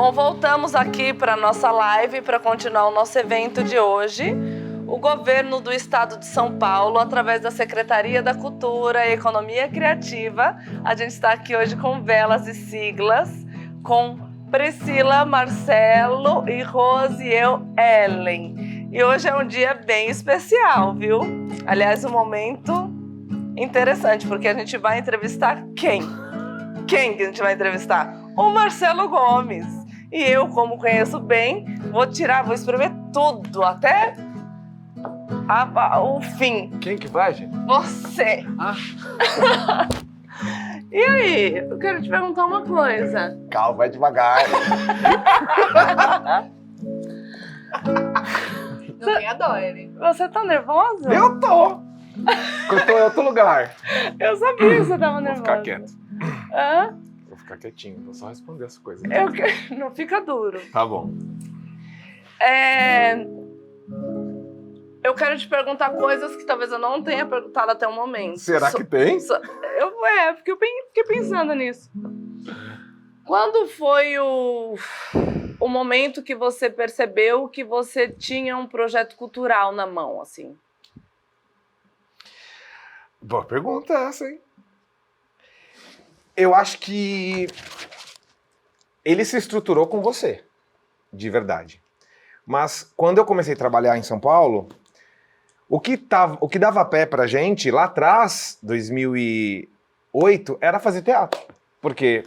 Bom, voltamos aqui para a nossa live para continuar o nosso evento de hoje. O governo do estado de São Paulo, através da Secretaria da Cultura e Economia Criativa, a gente está aqui hoje com velas e siglas, com Priscila, Marcelo e Rose e eu, Ellen. E hoje é um dia bem especial, viu? Aliás, um momento interessante, porque a gente vai entrevistar quem? Quem que a gente vai entrevistar? O Marcelo Gomes. E eu, como conheço bem, vou espremer tudo, até o fim. Quem que vai, gente? Você. E aí, eu quero te perguntar uma coisa. Calma, vai devagar. Não tem a dó, ele. Você tá nervosa? Eu tô. Eu tô em outro lugar. Eu sabia que você tava Vou nervosa. ficar quieto. Hã? Vou ficar quietinho, vou só responder essa coisa. Não fica duro. Tá bom. Eu quero te perguntar coisas que talvez eu não tenha perguntado até o momento. Será que tem? Porque eu fiquei pensando nisso. Quando foi o momento que você percebeu que você tinha um projeto cultural na mão, assim? Boa pergunta essa, hein? Eu acho que ele se estruturou com você, de verdade. Mas quando eu comecei a trabalhar em São Paulo, o que dava pé pra gente lá atrás, 2008, era fazer teatro. Porque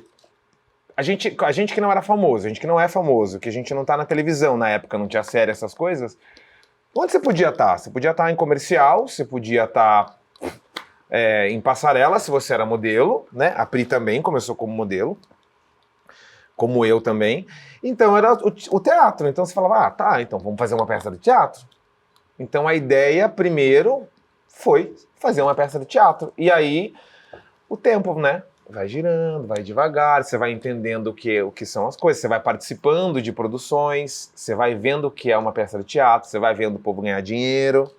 a gente que não era famoso, a gente que não é famoso, que a gente não tá na televisão na época, não tinha série, essas coisas, onde você podia estar? Você podia estar em comercial, você podia estar em passarela, se você era modelo, né? A Pri também começou como modelo, como eu também. Então era o teatro. Então você falava, tá, então vamos fazer uma peça de teatro. Então a ideia primeiro foi fazer uma peça de teatro. E aí o tempo, né? Vai girando, vai devagar, você vai entendendo o que são as coisas, você vai participando de produções, você vai vendo o que é uma peça de teatro, você vai vendo o povo ganhar dinheiro.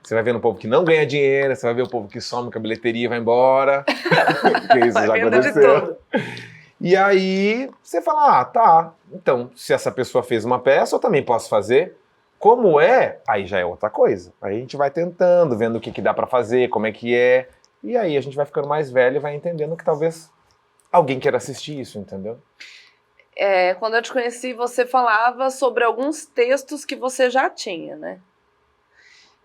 Você vai vendo o povo que não ganha dinheiro, você vai ver o povo que some com a bilheteria e vai embora. Porque isso já aconteceu. E aí você fala, tá, então se essa pessoa fez uma peça, eu também posso fazer. Como é? Aí já é outra coisa. Aí a gente vai tentando, vendo o que dá pra fazer, como é que é. E aí a gente vai ficando mais velho e vai entendendo que talvez alguém queira assistir isso, entendeu? Quando eu te conheci, você falava sobre alguns textos que você já tinha, né?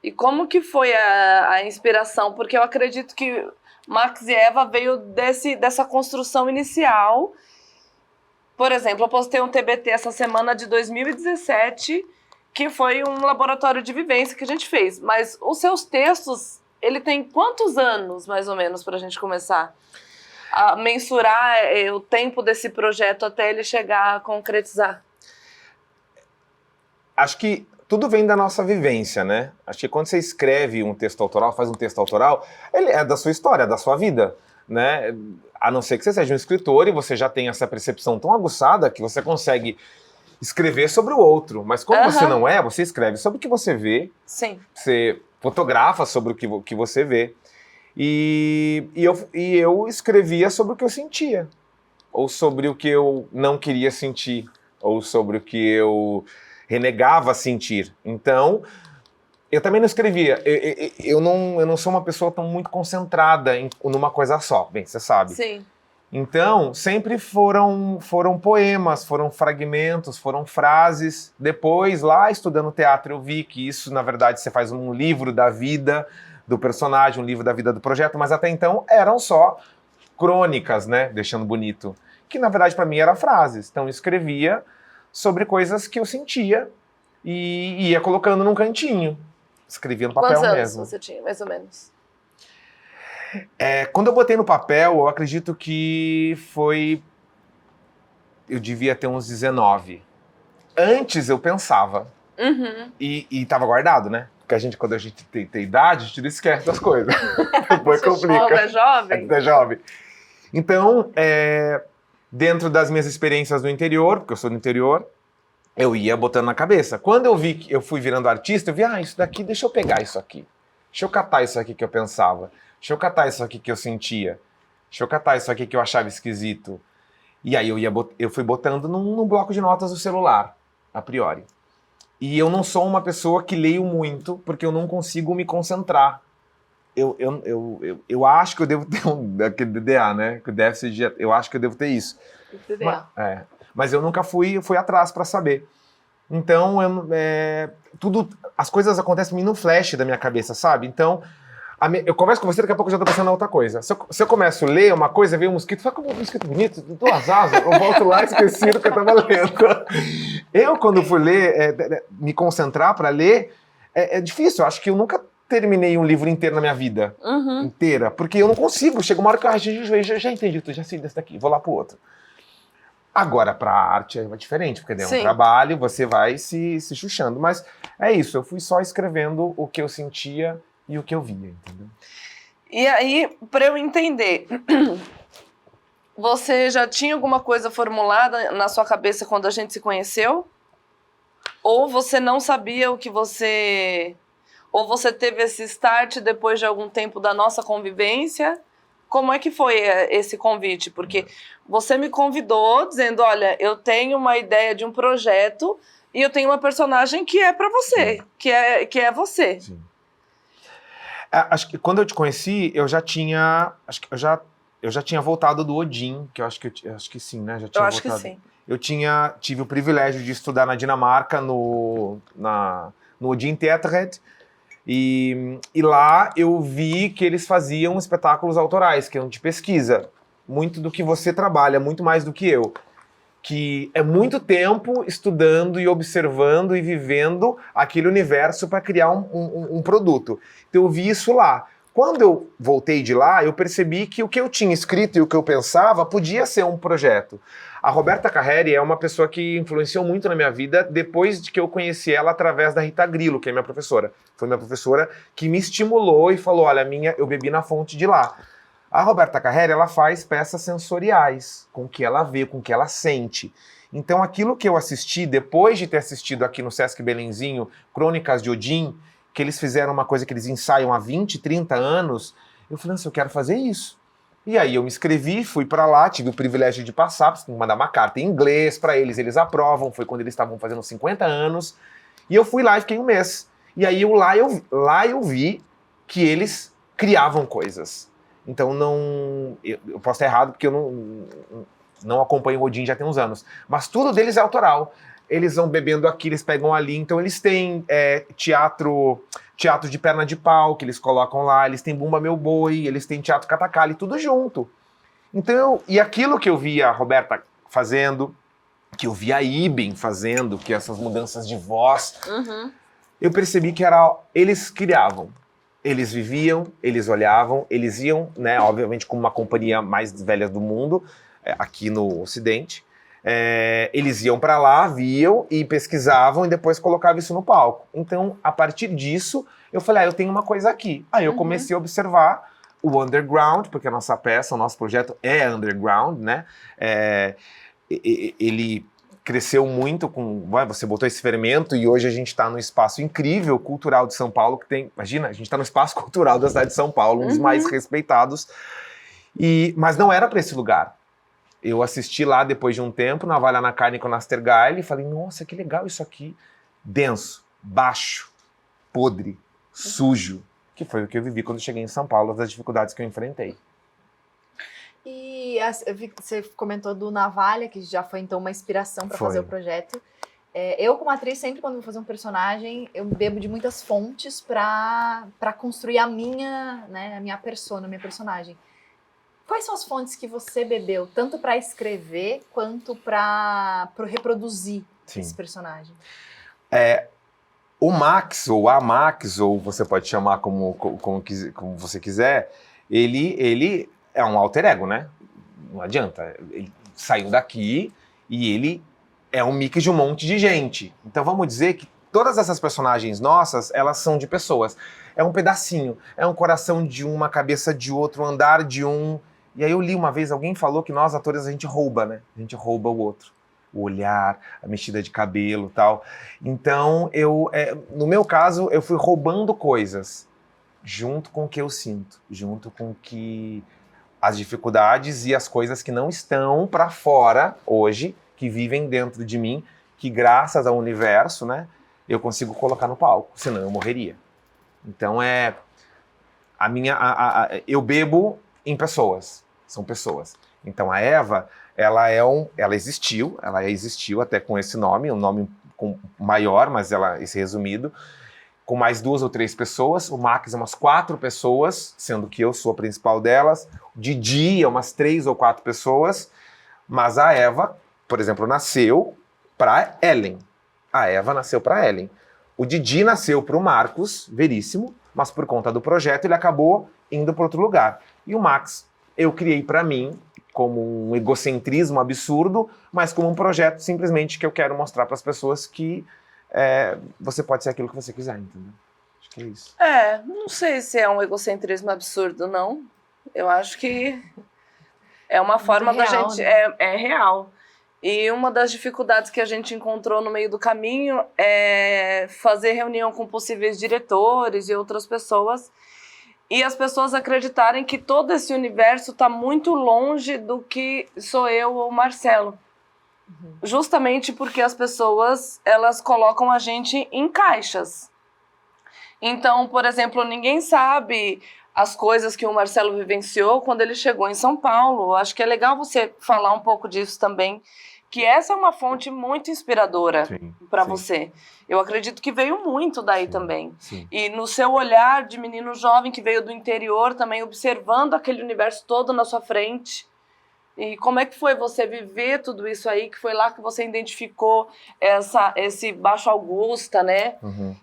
E como que foi a inspiração? Porque eu acredito que Max e Eva veio dessa construção inicial. Por exemplo, eu postei um TBT essa semana de 2017, que foi um laboratório de vivência que a gente fez. Mas os seus textos, ele tem quantos anos, mais ou menos, para a gente começar a mensurar o tempo desse projeto até ele chegar a concretizar? Acho que tudo vem da nossa vivência, né? Acho que quando você escreve um texto autoral, faz um texto autoral, ele é da sua história, da sua vida, né? A não ser que você seja um escritor e você já tem essa percepção tão aguçada que você consegue escrever sobre o outro. Mas como você não é, você escreve sobre o que você vê. Sim. Você fotografa sobre o que você vê. E eu escrevia sobre o que eu sentia. Ou sobre o que eu não queria sentir. Ou sobre o que eu renegava sentir. Então, eu também não escrevia. Eu não sou uma pessoa tão muito concentrada numa coisa só. Bem, você sabe. Sim. Então, sempre foram poemas, foram fragmentos, foram frases. Depois, lá estudando teatro, eu vi que isso, na verdade, você faz um livro da vida do personagem, um livro da vida do projeto, mas até então eram só crônicas, né? Deixando bonito. Que, na verdade, para mim, eram frases. Então, eu escrevia sobre coisas que eu sentia e ia colocando num cantinho. Escrevia no papel mesmo. Quantos anos você tinha, mais ou menos? Quando eu botei no papel, eu acredito que foi... Eu devia ter uns 19. Antes eu pensava. Uhum. E tava guardado, né? Porque quando a gente tem idade, a gente não esquece das coisas. Depois complica. É jovem? É jovem. Então, dentro das minhas experiências no interior, porque eu sou do interior, eu ia botando na cabeça. Quando eu vi que eu fui virando artista, eu vi, isso daqui, deixa eu pegar isso aqui. Deixa eu catar isso aqui que eu pensava. Deixa eu catar isso aqui que eu sentia. Deixa eu catar isso aqui que eu achava esquisito. E aí eu fui botando num bloco de notas do celular, a priori. E eu não sou uma pessoa que leio muito, porque eu não consigo me concentrar. Eu acho que eu devo ter aquele DDA, né? Que o déficit eu acho que eu devo ter isso. DDA. Mas eu nunca fui atrás para saber. Então, as coisas acontecem pra mim no flash da minha cabeça, sabe? Então, eu começo com você, daqui a pouco eu já tô pensando em outra coisa. Se eu começo a ler uma coisa, vem um mosquito, fala como um mosquito bonito, duas asas, eu volto lá esquecido que eu tava lendo. Eu, quando fui ler, me concentrar para ler, é difícil. Eu acho que eu nunca terminei um livro inteiro na minha vida. Inteira. Porque eu não consigo. Chega uma hora que eu já entendi, já sei desse daqui, vou lá pro outro. Agora, pra arte é diferente, porque é um trabalho, você vai se chuchando. Mas é isso, eu fui só escrevendo o que eu sentia e o que eu via, entendeu? E aí, para eu entender, você já tinha alguma coisa formulada na sua cabeça quando a gente se conheceu? Ou você não sabia o que você... Ou você teve esse start depois de algum tempo da nossa convivência? Como é que foi esse convite? Porque você me convidou dizendo, olha, eu tenho uma ideia de um projeto e eu tenho uma personagem que é para você, que é você. Sim. Acho que quando eu te conheci, eu já tinha... Acho que eu já tinha voltado do Odin, que eu acho que sim, né? Já tinha Eu acho voltado. que sim. Eu tive o privilégio de estudar na Dinamarca, no Odin Teatret, e lá eu vi que eles faziam espetáculos autorais, que eram de pesquisa. Muito do que você trabalha, muito mais do que eu. Que é muito tempo estudando e observando e vivendo aquele universo para criar um produto. Então eu vi isso lá. Quando eu voltei de lá, eu percebi que o que eu tinha escrito e o que eu pensava podia ser um projeto. A Roberta Carreri é uma pessoa que influenciou muito na minha vida depois de que eu conheci ela através da Rita Grillo, que é minha professora. Foi minha professora que me estimulou e falou, olha, eu bebi na fonte de lá. A Roberta Carreri, ela faz peças sensoriais, com o que ela vê, com o que ela sente. Então aquilo que eu assisti, depois de ter assistido aqui no Sesc Belenzinho, Crônicas de Odin, que eles fizeram uma coisa que eles ensaiam há 20, 30 anos, eu falei assim, eu quero fazer isso. E aí eu me inscrevi, fui para lá, tive o privilégio de passar, porque tem que mandar uma carta em inglês para eles aprovam, foi quando eles estavam fazendo 50 anos, e eu fui lá e fiquei um mês. E aí lá eu vi que eles criavam coisas. Então eu posso estar errado porque eu não acompanho o Odin já tem uns anos, mas tudo deles é autoral. Eles vão bebendo aqui, eles pegam ali, então eles têm teatro de perna de pau, que eles colocam lá, eles têm Bumba Meu Boi, eles têm teatro Katakali, tudo junto. Então, e aquilo que eu via a Roberta fazendo, que eu via a Iben fazendo, que essas mudanças de voz, eu percebi que eles criavam. Eles viviam, eles olhavam, eles iam, né, obviamente como uma companhia mais velha do mundo, aqui no Ocidente, eles iam para lá, viam e pesquisavam e depois colocavam isso no palco. Então, a partir disso, eu falei, eu tenho uma coisa aqui. Aí eu comecei a observar o underground, porque a nossa peça, o nosso projeto é underground, né? Ele cresceu muito você botou esse fermento e hoje a gente está num espaço incrível, cultural de São Paulo, que tem, imagina, a gente está no espaço cultural da cidade de São Paulo, um dos mais respeitados, mas não era para esse lugar. Eu assisti lá depois de um tempo, na Valha na Carne com o Nastergaile, e falei, nossa, que legal isso aqui. Denso, baixo, podre, sujo, que foi o que eu vivi quando cheguei em São Paulo, das dificuldades que eu enfrentei. E eu vi que você comentou do Navalha, que já foi então uma inspiração para fazer o projeto. Eu, como atriz, sempre quando vou fazer um personagem, eu bebo de muitas fontes para construir a minha persona, a minha personagem. Quais são as fontes que você bebeu, tanto para escrever quanto para reproduzir esse personagem? O Max, ou a Max, ou você pode chamar como você quiser, ele é um alter ego, né? Não adianta. Ele saiu daqui e ele é um mix de um monte de gente. Então vamos dizer que todas essas personagens nossas, elas são de pessoas. É um pedacinho, é um coração de uma cabeça de outro, um andar de um... E aí eu li uma vez, alguém falou que nós atores a gente rouba, né? A gente rouba o outro. O olhar, a mexida de cabelo e tal. Então, no meu caso, eu fui roubando coisas junto com o que eu sinto, junto com o que as dificuldades e as coisas que não estão para fora hoje, que vivem dentro de mim, que graças ao universo, né, eu consigo colocar no palco, senão eu morreria. Então eu bebo em pessoas, são pessoas. Então a Eva, ela existiu até com esse nome, um nome maior, mas esse resumido, com mais 2 ou 3 pessoas, o Max é umas 4 pessoas, sendo que eu sou a principal delas, o Didi é umas 3 ou 4 pessoas, mas a Eva, por exemplo, nasceu para Ellen. A Eva nasceu para Ellen. O Didi nasceu para o Marcos Veríssimo, mas por conta do projeto ele acabou indo para outro lugar. E o Max eu criei para mim como um egocentrismo absurdo, mas como um projeto simplesmente que eu quero mostrar para as pessoas que você pode ser aquilo que você quiser, entendeu? Acho que é isso. Não sei se é um egocentrismo absurdo, não. Eu acho que é uma forma da gente... Né? É real. E uma das dificuldades que a gente encontrou no meio do caminho é fazer reunião com possíveis diretores e outras pessoas, e as pessoas acreditarem que todo esse universo está muito longe do que sou eu ou o Marcelo. Justamente porque as pessoas, elas colocam a gente em caixas. Então, por exemplo, ninguém sabe as coisas que o Marcelo vivenciou quando ele chegou em São Paulo. Acho que é legal você falar um pouco disso também, que essa é uma fonte muito inspiradora para você. Eu acredito que veio muito daí também. Sim. E no seu olhar de menino jovem que veio do interior, também observando aquele universo todo na sua frente. E como é que foi você viver tudo isso aí, que foi lá que você identificou esse Baixo Augusta, né?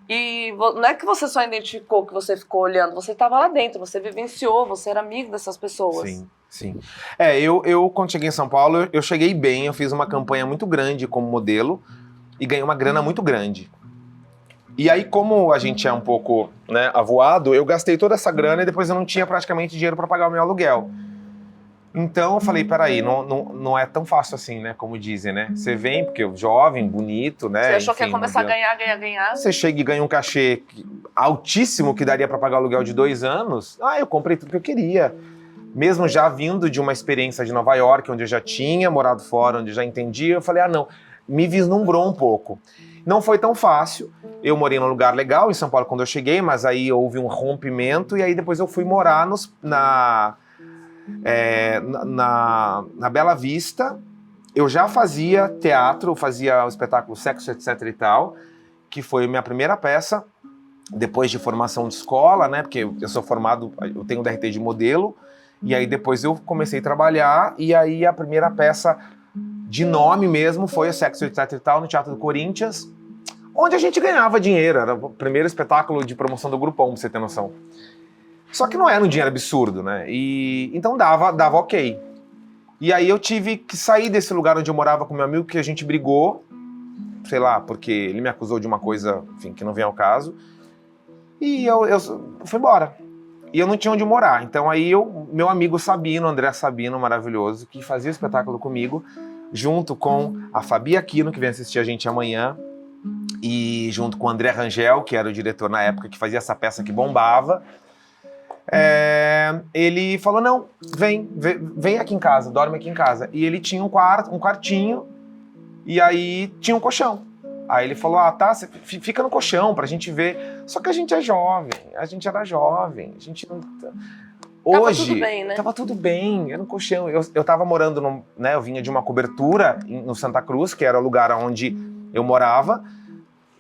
E não é que você só identificou que você ficou olhando, você estava lá dentro, você vivenciou, você era amigo dessas pessoas. Sim. Eu quando cheguei em São Paulo, eu cheguei bem, eu fiz uma campanha muito grande como modelo e ganhei uma grana muito grande. E aí, como a gente é um pouco, né, avoado, eu gastei toda essa grana e depois eu não tinha praticamente dinheiro para pagar o meu aluguel. Então eu falei, peraí, não é tão fácil assim, né, como dizem, né? Você vem, porque eu jovem, bonito, né? Você achou enfim, que ia começar a ganhar? Você chega e ganha um cachê altíssimo que daria para pagar o aluguel de 2 anos. Eu comprei tudo que eu queria. Mesmo já vindo de uma experiência de Nova York, onde eu já tinha morado fora, onde eu já entendia, eu falei, não, me vislumbrou um pouco. Não foi tão fácil. Eu morei num lugar legal em São Paulo quando eu cheguei, mas aí houve um rompimento e aí depois eu fui morar na Bela Vista. Eu já fazia teatro, fazia o espetáculo Sexo, etc e tal, que foi a minha primeira peça, depois de formação de escola, né, porque eu sou formado, eu tenho DRT de modelo, e aí depois eu comecei a trabalhar, e aí a primeira peça de nome mesmo foi o Sexo, etc e tal, no Teatro do Corinthians, onde a gente ganhava dinheiro, era o primeiro espetáculo de promoção do Grupão, pra você ter noção. Só que não era um dinheiro absurdo, né? Então dava ok. E aí eu tive que sair desse lugar onde eu morava com meu amigo, que a gente brigou, sei lá, porque ele me acusou de uma coisa, enfim, que não vem ao caso. E eu fui embora. E eu não tinha onde morar. Então aí meu amigo Sabino, André Sabino, maravilhoso, que fazia o espetáculo comigo, junto com a Fabi Aquino, que vem assistir a gente amanhã, e junto com o André Rangel, que era o diretor na época, que fazia essa peça que bombava. Ele falou, não, vem aqui em casa, dorme aqui em casa. E ele tinha um quartinho, e aí tinha um colchão. Aí ele falou, tá, você fica no colchão pra gente ver. Só que a gente é jovem, a gente era jovem, a gente não... Hoje, tava tudo bem, né? Tava tudo bem, era um colchão. Eu tava morando, né, eu vinha de uma cobertura no Santa Cruz, que era o lugar onde eu morava,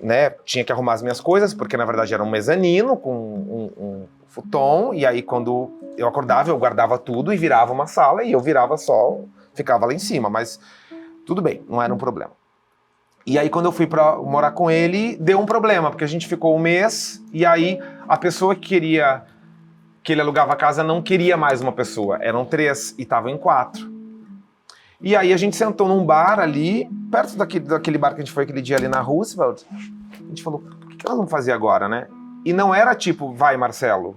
né, tinha que arrumar as minhas coisas, porque na verdade era um mezanino com um futon, e aí quando eu acordava, eu guardava tudo e virava uma sala, e eu virava só, ficava lá em cima, mas tudo bem, não era um problema. E aí quando eu fui pra morar com ele, deu um problema, porque a gente ficou 1 mês, e aí a pessoa que ele alugava a casa não queria mais uma pessoa, eram 3 e estavam em 4. E aí a gente sentou num bar ali, perto daquele bar que a gente foi aquele dia ali na Roosevelt, a gente falou, o que nós vamos fazer agora, né? E não era tipo, vai Marcelo,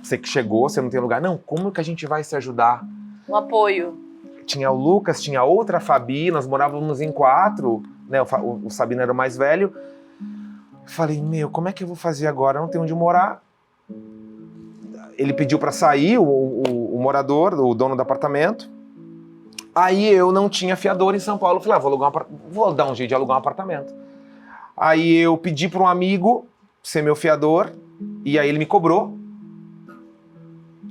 você que chegou, você não tem lugar. Não, como que a gente vai se ajudar? Um apoio. Tinha o Lucas, tinha outra Fabi, nós morávamos em 4, né? O Sabino era o mais velho. Falei, como é que eu vou fazer agora? Eu não tenho onde morar. Ele pediu pra sair, o o morador, o dono do apartamento. Aí eu não tinha fiador em São Paulo. Falei, vou dar um jeito de alugar um apartamento. Aí eu pedi para um amigo ser meu fiador, e aí ele me cobrou.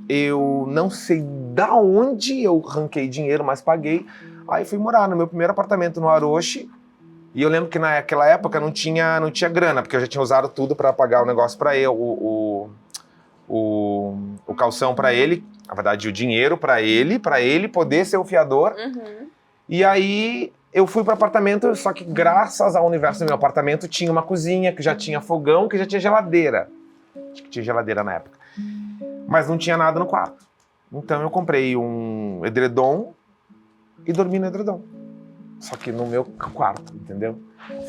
Eu não sei da onde eu arranquei dinheiro, mas paguei. Aí fui morar no meu primeiro apartamento no Aroche. E eu lembro que naquela época não tinha grana, porque eu já tinha usado tudo para pagar o negócio para ele, o calção para ele, na verdade o dinheiro para ele poder ser o fiador. Uhum. E aí eu fui para apartamento, só que graças ao universo do meu apartamento tinha uma cozinha, que já tinha fogão, que já tinha geladeira. Acho que tinha geladeira na época. Mas não tinha nada no quarto. Então eu comprei um edredom e dormi no edredom. Só que no meu quarto, entendeu?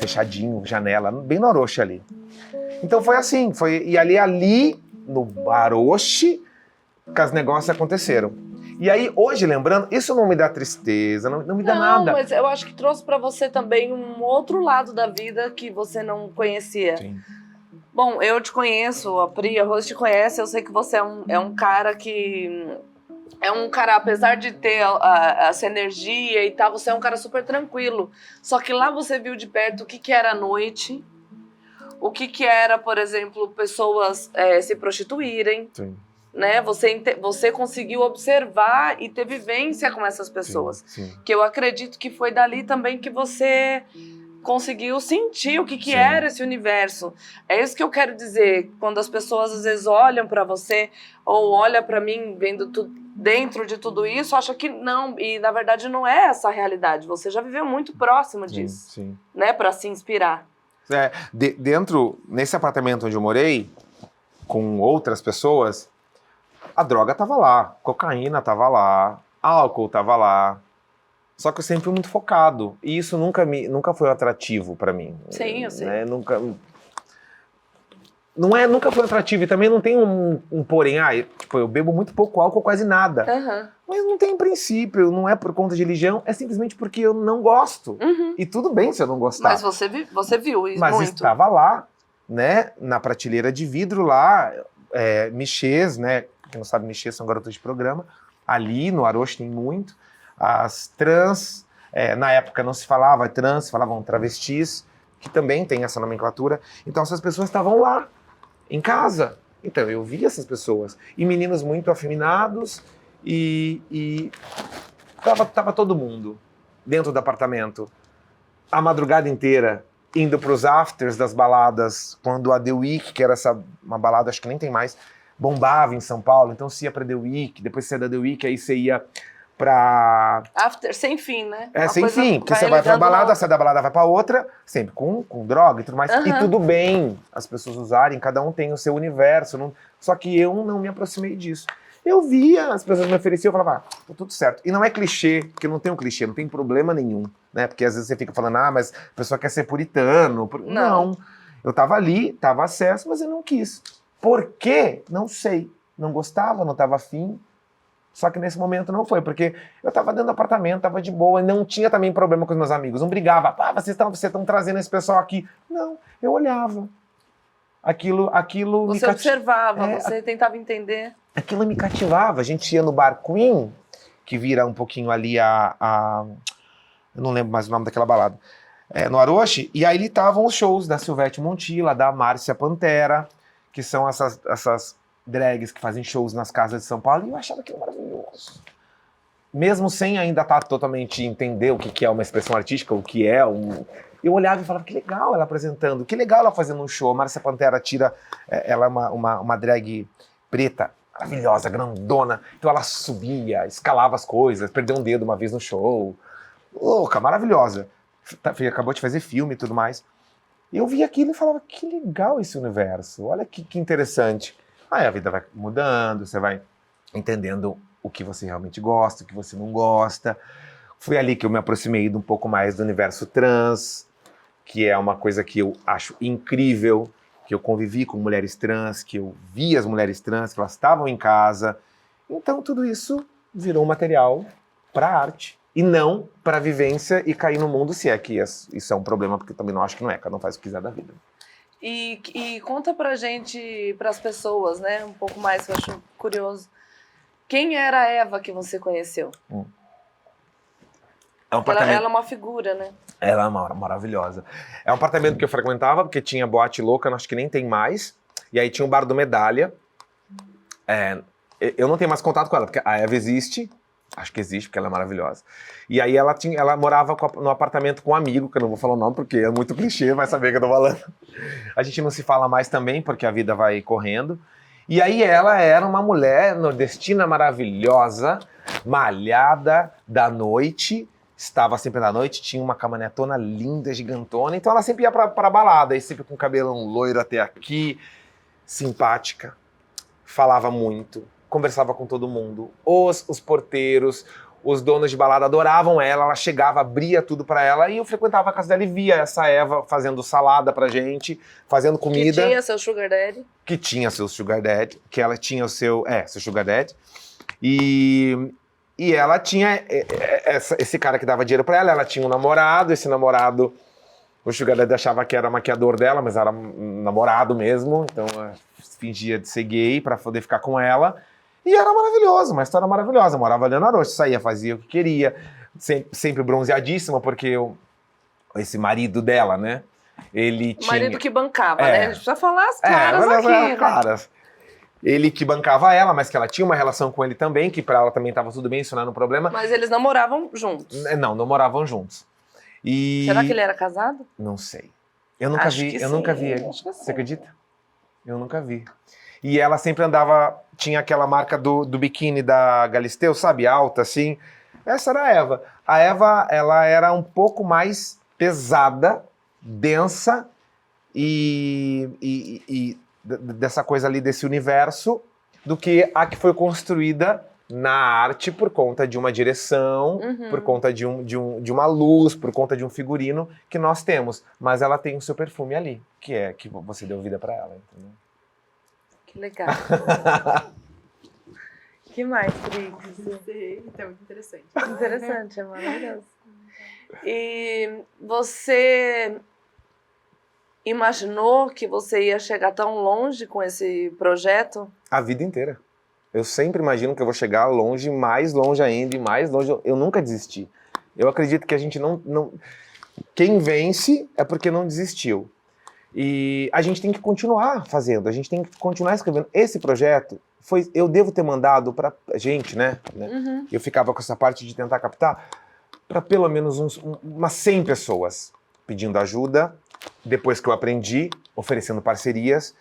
Fechadinho, janela, bem no Aroche ali. Então foi assim, e ali no Aroche que os negócios aconteceram. E aí, hoje, lembrando, isso não me dá tristeza, não me dá nada. Não, mas eu acho que trouxe pra você também um outro lado da vida que você não conhecia. Sim. Bom, eu te conheço, a Pri, a Rose te conhece, eu sei que você é um cara que... É um cara, apesar de ter essa energia e tal, você é um cara super tranquilo. Só que lá você viu de perto o que era a noite, o que era, por exemplo, pessoas se prostituírem. Sim. Né? Você conseguiu observar e ter vivência com essas pessoas. Sim, sim. Que eu acredito que foi dali também que você conseguiu sentir o que era esse universo. É isso que eu quero dizer. Quando as pessoas às vezes olham para você ou olham para mim vendo dentro de tudo isso, acham que não. E na verdade não é essa a realidade. Você já viveu muito próximo disso. Sim. Né? Para se inspirar. Nesse apartamento onde eu morei, com outras pessoas, a droga tava lá, cocaína tava lá, álcool tava lá. Só que eu sempre fui muito focado. E isso nunca foi atrativo pra mim. Sim, eu sei. Né? Nunca foi atrativo. E também não tem um porém. Eu bebo muito pouco álcool, quase nada. Uhum. Mas não tem princípio, não é por conta de religião, é simplesmente porque eu não gosto. Uhum. E tudo bem se eu não gostar. Mas você viu isso Mas muito. estava lá, né, na prateleira de vidro lá, Michês, né, quem não sabe, Michês são garotas de programa, ali no Aroche tem muito, as trans, na época não se falava trans, se falavam travestis, que também tem essa nomenclatura, então essas pessoas estavam lá, em casa, então eu via essas pessoas, e meninos muito afeminados, e tava todo mundo dentro do apartamento, a madrugada inteira, indo para os afters das baladas, quando a The Week, que era uma balada, acho que nem tem mais, bombava em São Paulo, então você ia pra The Week, depois você ia da The Week, aí você ia pra... After, sem fim, né? Sem fim, porque você vai pra balada, sai da balada, vai pra outra, sempre com droga e tudo mais. E tudo bem as pessoas usarem, cada um tem o seu universo, só que eu não me aproximei disso. Eu via, as pessoas me ofereciam, eu falava, tá tudo certo. E não é clichê, porque não tem um clichê, não tem problema nenhum, né? Porque às vezes você fica falando, mas a pessoa quer ser puritano. Não. Eu tava ali, tava acesso, mas eu não quis. Por quê? Não sei. Não gostava, não tava afim. Só que nesse momento não foi, porque eu tava dentro do apartamento, tava de boa, e não tinha também problema com os meus amigos. Não brigava, vocês estão trazendo esse pessoal aqui. Não, eu olhava. Aquilo você observava, você tentava entender. Aquilo me cativava. A gente ia no Bar Queen, que vira um pouquinho ali eu não lembro mais o nome daquela balada, no Aroche, e aí ali estavam os shows da Silvete Montilla, da Márcia Pantera, que são essas drags que fazem shows nas casas de São Paulo, e eu achava aquilo maravilhoso. Mesmo sem ainda estar totalmente entender o que é uma expressão artística, o que é eu olhava e falava, que legal ela apresentando, que legal ela fazendo um show. A Márcia Pantera ela é uma drag preta, maravilhosa, grandona. Então ela subia, escalava as coisas, perdeu um dedo uma vez no show. Louca, maravilhosa. Acabou de fazer filme e tudo mais. E eu via aquilo e falava, que legal esse universo, olha que interessante. Aí a vida vai mudando, você vai entendendo o que você realmente gosta, o que você não gosta. Foi ali que eu me aproximei um pouco mais do universo trans, que é uma coisa que eu acho incrível, que eu convivi com mulheres trans, que eu vi as mulheres trans, que elas estavam em casa. Então tudo isso virou material para arte e não para vivência e cair no mundo, se é que isso é um problema, porque eu também não acho que não é, cada um faz o que quiser da vida. E conta pra gente, pras pessoas, né, um pouco mais, que eu acho curioso. Quem era a Eva que você conheceu? É um apartamento... Ela é uma figura, né? Ela é maravilhosa. É um apartamento que eu frequentava, porque tinha boate louca, acho que nem tem mais. E aí tinha o bar do Medalha. Eu não tenho mais contato com ela, porque a Eva existe. Acho que existe, porque ela é maravilhosa. E aí ela morava no apartamento com um amigo, que eu não vou falar o nome, porque é muito clichê, vai saber que eu tô falando. A gente não se fala mais também, porque a vida vai correndo. E aí ela era uma mulher nordestina maravilhosa, malhada da noite, estava sempre da noite, tinha uma caminhonetona linda, gigantona, então ela sempre ia pra balada, aí sempre com cabelão loiro até aqui, simpática, falava muito, conversava com todo mundo, os porteiros, os donos de balada adoravam ela chegava, abria tudo pra ela, e eu frequentava a casa dela e via essa Eva fazendo salada pra gente, fazendo comida. Que tinha seu sugar daddy. Que tinha seu sugar daddy, que ela tinha o seu sugar daddy, e ela tinha esse cara que dava dinheiro pra ela, ela tinha um namorado, esse namorado, o sugar daddy achava que era maquiador dela, mas era um namorado mesmo, então fingia de ser gay pra poder ficar com ela, e era maravilhoso, uma história maravilhosa, morava ali na noite, saía, fazia o que queria, sempre bronzeadíssima, porque esse marido dela, né, ele tinha... O marido que bancava, né? A gente precisa falar as claras aqui, né? Claras. Ele que bancava ela, mas que ela tinha uma relação com ele também, que pra ela também tava tudo bem, isso não era um problema. Mas eles não moravam juntos. Não moravam juntos. E... Será que ele era casado? Não sei. Eu nunca vi ele. Acho que sim. Você acredita? Eu nunca vi. E ela sempre andava, tinha aquela marca do biquíni da Galisteu, sabe? Alta, assim. Essa era a Eva. A Eva, ela era um pouco mais pesada, densa e dessa coisa ali, desse universo, do que a que foi construída na arte por conta de uma direção, por conta de uma luz, por conta de um figurino que nós temos. Mas ela tem o seu perfume ali, que você deu vida pra ela, entendeu? Que legal. Que mais, Trix? Então, muito interessante. Interessante, é maravilhoso. E você imaginou que você ia chegar tão longe com esse projeto? A vida inteira. Eu sempre imagino que eu vou chegar longe, mais longe ainda, e mais longe. Eu nunca desisti. Eu acredito que a gente não... Quem vence é porque não desistiu. E a gente tem que continuar fazendo, a gente tem que continuar escrevendo. Esse projeto, eu devo ter mandado pra gente, né? Eu ficava com essa parte de tentar captar para pelo menos umas 100 pessoas pedindo ajuda, depois que eu aprendi, oferecendo parcerias,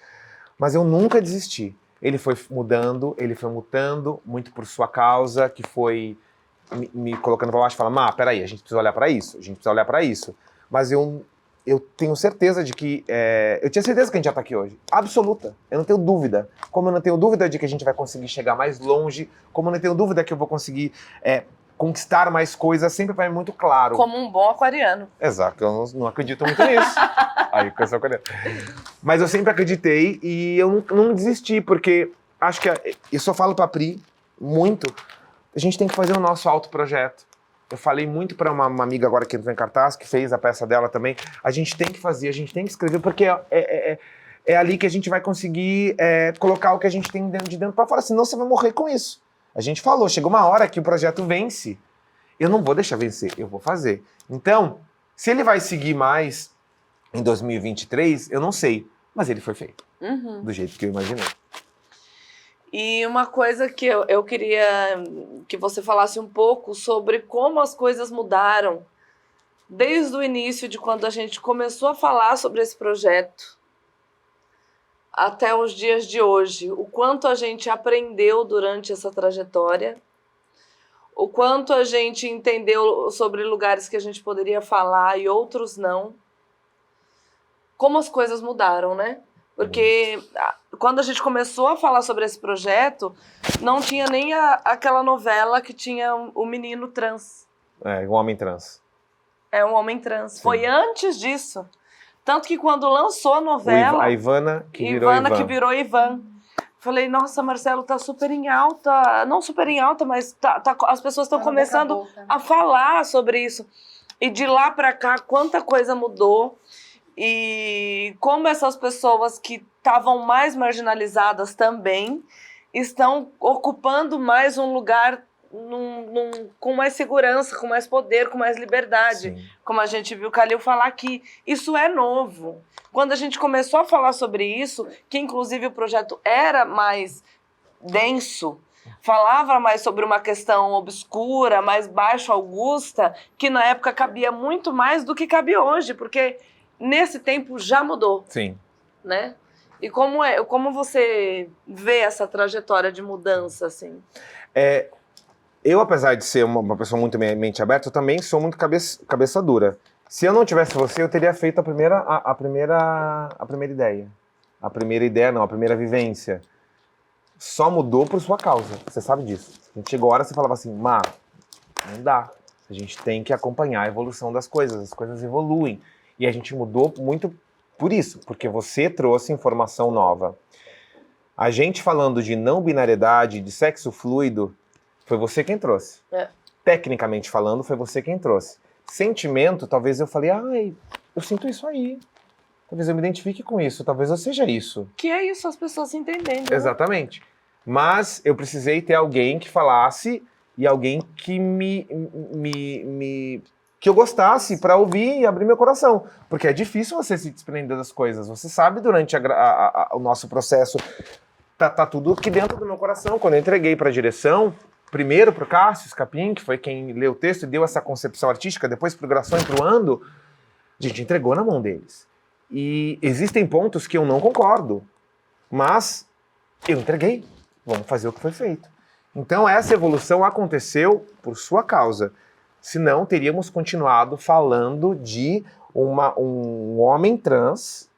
mas eu nunca desisti. Ele foi mudando, ele foi mutando, muito por sua causa, que foi me colocando para baixo e falando, peraí, a gente precisa olhar para isso, a gente precisa olhar para isso. Mas eu tenho certeza de que... eu tinha certeza que a gente já está aqui hoje. Absoluta. Eu não tenho dúvida. Como eu não tenho dúvida de que a gente vai conseguir chegar mais longe, como eu não tenho dúvida que eu vou conseguir conquistar mais coisas, sempre vai muito claro. Como um bom aquariano. Exato. Eu não acredito muito nisso. Aí, com essa aquariano. Mas eu sempre acreditei e eu não desisti, porque acho que... Eu só falo pra Pri muito. A gente tem que fazer o nosso autoprojeto. Eu falei muito para uma amiga agora que entrou em cartaz, que fez a peça dela também. A gente tem que fazer, a gente tem que escrever, porque é ali que a gente vai conseguir colocar o que a gente tem de dentro para fora, senão você vai morrer com isso. A gente falou, chegou uma hora que o projeto vence. Eu não vou deixar vencer, eu vou fazer. Então, se ele vai seguir mais em 2023, eu não sei. Mas ele foi feito, do jeito que eu imaginei. E uma coisa que eu queria que você falasse um pouco sobre como as coisas mudaram desde o início de quando a gente começou a falar sobre esse projeto até os dias de hoje. O quanto a gente aprendeu durante essa trajetória, o quanto a gente entendeu sobre lugares que a gente poderia falar e outros não. Como as coisas mudaram, né? Porque quando a gente começou a falar sobre esse projeto, não tinha nem aquela novela que tinha o menino trans. Um homem trans. Um homem trans. Sim. Foi antes disso. Tanto que quando lançou a novela... A Ivana que virou Ivan. Falei, nossa, Marcelo, tá super em alta. Não super em alta, mas as pessoas estão começando a falar sobre isso. E de lá pra cá, quanta coisa mudou. E como essas pessoas que estavam mais marginalizadas também estão ocupando mais um lugar com mais segurança, com mais poder, com mais liberdade. Sim. Como a gente viu o Khalil falar aqui, isso é novo. Quando a gente começou a falar sobre isso, que inclusive o projeto era mais denso, falava mais sobre uma questão obscura, mais baixo augusta, que na época cabia muito mais do que cabe hoje, porque nesse tempo já mudou, Sim. né? E como você vê essa trajetória de mudança, assim? Eu, apesar de ser uma pessoa muito mente aberta, eu também sou muito cabeça dura. Se eu não tivesse você, eu teria feito a primeira ideia. A primeira ideia não, a primeira vivência. Só mudou por sua causa, você sabe disso. A gente chegou a hora, você falava assim, não dá. A gente tem que acompanhar a evolução das coisas, as coisas evoluem. E a gente mudou muito por isso, porque você trouxe informação nova. A gente falando de não binariedade, de sexo fluido, foi você quem trouxe. Tecnicamente falando, foi você quem trouxe. Sentimento, talvez eu falei, eu sinto isso aí. Talvez eu me identifique com isso, talvez eu seja isso. Que é isso, as pessoas entendem. Né? Exatamente. Mas eu precisei ter alguém que falasse e alguém que que eu gostasse para ouvir e abrir meu coração. Porque é difícil você se desprender das coisas. Você sabe, durante o nosso processo, tá tudo aqui dentro do meu coração. Quando eu entreguei para a direção, primeiro para o Cássio Scapin, que foi quem leu o texto e deu essa concepção artística, depois para o Gração e para o Ando, a gente entregou na mão deles. E existem pontos que eu não concordo, mas eu entreguei. Vamos fazer o que foi feito. Então essa evolução aconteceu por sua causa. Senão teríamos continuado falando de um homem trans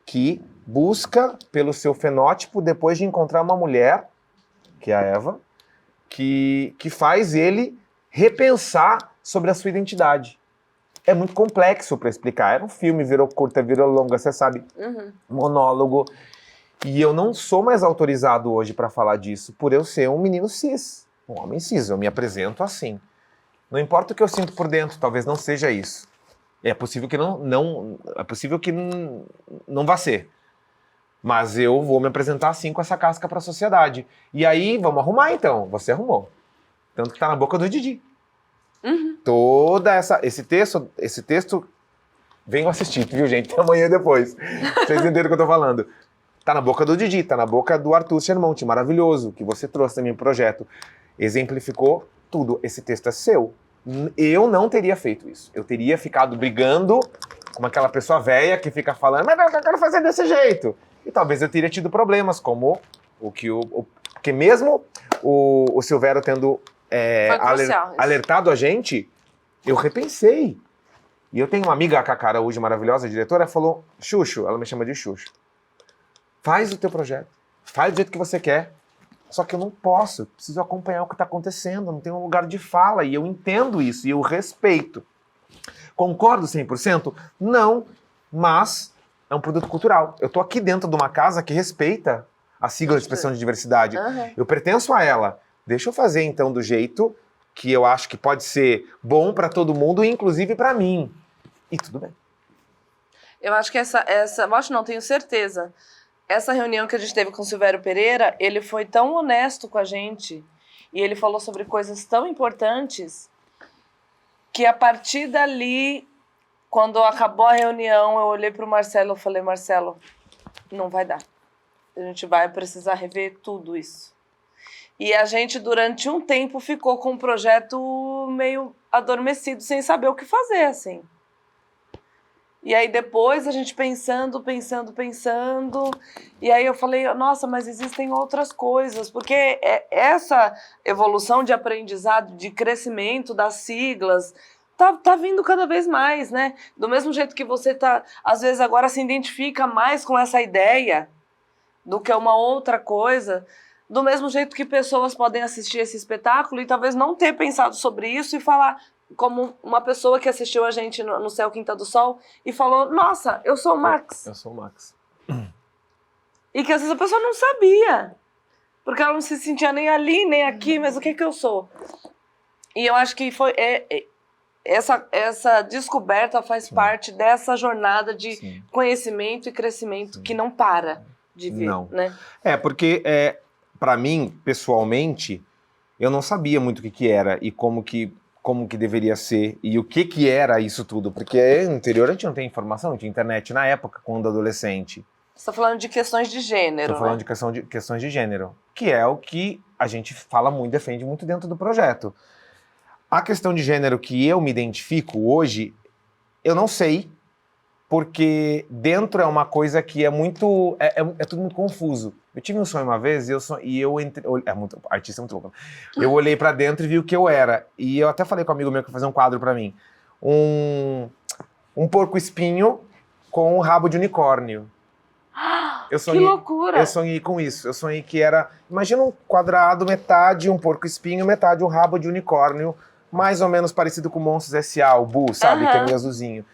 que busca pelo seu fenótipo depois de encontrar uma mulher, que é a Eva, que faz ele repensar sobre a sua identidade. É muito complexo para explicar. Era um filme, virou curta, virou longa, você sabe, monólogo. E eu não sou mais autorizado hoje para falar disso, por eu ser um menino cis, um homem cis. Eu me apresento assim. Não importa o que eu sinto por dentro, talvez não seja isso. É possível que não vá ser. Mas eu vou me apresentar assim com essa casca para a sociedade. E aí, vamos arrumar então. Você arrumou. Tanto que tá na boca do Didi. Esse texto, venham assistir, viu, gente? Amanhã depois. Vocês entenderam o que eu tô falando. Tá na boca do Didi, tá na boca do Arthur Schermonti, maravilhoso, que você trouxe também pro projeto. Exemplificou tudo. Esse texto é seu. Eu não teria feito isso. Eu teria ficado brigando com aquela pessoa velha que fica falando, mas eu quero fazer desse jeito. E talvez eu teria tido problemas, como porque mesmo o Silvério tendo alertado a gente, eu repensei. E eu tenho uma amiga, a Cacá Araújo, maravilhosa, diretora, falou, Xuxo, ela me chama de Xuxo, faz o teu projeto, faz do jeito que você quer. Só que eu não posso, preciso acompanhar o que está acontecendo, não tenho um lugar de fala, e eu entendo isso, e eu respeito. Concordo 100%? Não, mas é um produto cultural. Eu estou aqui dentro de uma casa que respeita a sigla de expressão de diversidade. Eu pertenço a ela. Deixa eu fazer, então, do jeito que eu acho que pode ser bom para todo mundo, inclusive para mim. E tudo bem. Eu acho que tenho certeza. Essa reunião que a gente teve com o Silvério Pereira, ele foi tão honesto com a gente e ele falou sobre coisas tão importantes que a partir dali, quando acabou a reunião, eu olhei para o Marcelo e falei, Marcelo, não vai dar. A gente vai precisar rever tudo isso. E a gente, durante um tempo, ficou com o projeto meio adormecido, sem saber o que fazer, assim. E aí depois a gente pensando, e aí eu falei, nossa, mas existem outras coisas, porque essa evolução de aprendizado, de crescimento das siglas, tá vindo cada vez mais, né? Do mesmo jeito que você às vezes agora se identifica mais com essa ideia do que uma outra coisa, do mesmo jeito que pessoas podem assistir esse espetáculo e talvez não ter pensado sobre isso e falar, como uma pessoa que assistiu a gente no Céu Quinta do Sol e falou, nossa, eu sou o Max. Eu sou o Max. E que às vezes a pessoa não sabia, porque ela não se sentia nem ali, nem aqui, mas o que eu sou? E eu acho que essa descoberta faz parte dessa jornada de conhecimento e crescimento que não para de vir, né? Porque para mim, pessoalmente, eu não sabia muito o que era e como que deveria ser e o que era isso tudo, porque no interior a gente não tem informação, não tinha internet na época, quando adolescente. Você tá falando de questões de gênero, Tô falando né? de questões de gênero, que é o que a gente fala muito, defende muito dentro do projeto. A questão de gênero que eu me identifico hoje, eu não sei, porque dentro é uma coisa que é muito... É tudo muito confuso. Eu tive um sonho uma vez e eu entrei... Artista é muito louco. Eu olhei pra dentro e vi o que eu era. E eu até falei com um amigo meu que ia fazer um quadro pra mim. Um porco-espinho com um rabo de unicórnio. Que loucura! Eu sonhei com isso. Eu sonhei que era... Imagina um quadrado, metade um porco-espinho, metade um rabo de unicórnio, mais ou menos parecido com Monstros S.A., o Boo, sabe? Que é meio azulzinho.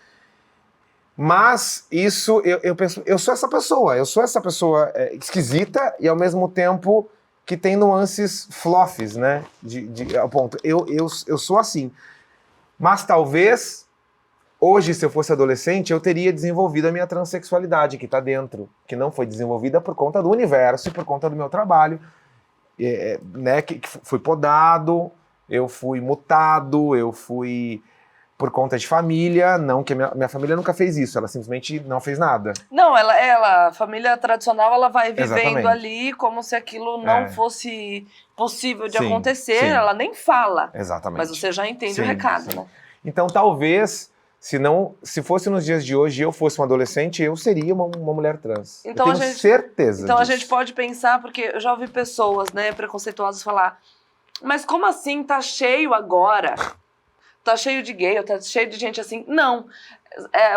Mas isso, eu penso, eu sou essa pessoa esquisita e ao mesmo tempo que tem nuances flofes, né? Ao ponto. Eu sou assim. Mas talvez, hoje, se eu fosse adolescente, eu teria desenvolvido a minha transexualidade que tá dentro, que não foi desenvolvida por conta do universo e por conta do meu trabalho, né? Que fui podado, eu fui mutado, eu fui... por conta de família, não que minha família nunca fez isso, ela simplesmente não fez nada. Não, a família tradicional, ela vai vivendo Exatamente. ali como se aquilo não fosse possível de acontecer, sim. Ela nem fala. Exatamente. Mas você já entende Sim, o recado, sim. né? Então talvez, se fosse nos dias de hoje e eu fosse um adolescente, eu seria uma mulher trans. Então eu tenho certeza Então disso. a gente pode pensar, porque eu já ouvi pessoas, né, preconceituosas falar, mas como assim tá cheio agora? Tá cheio de gay, tá cheio de gente assim. Não.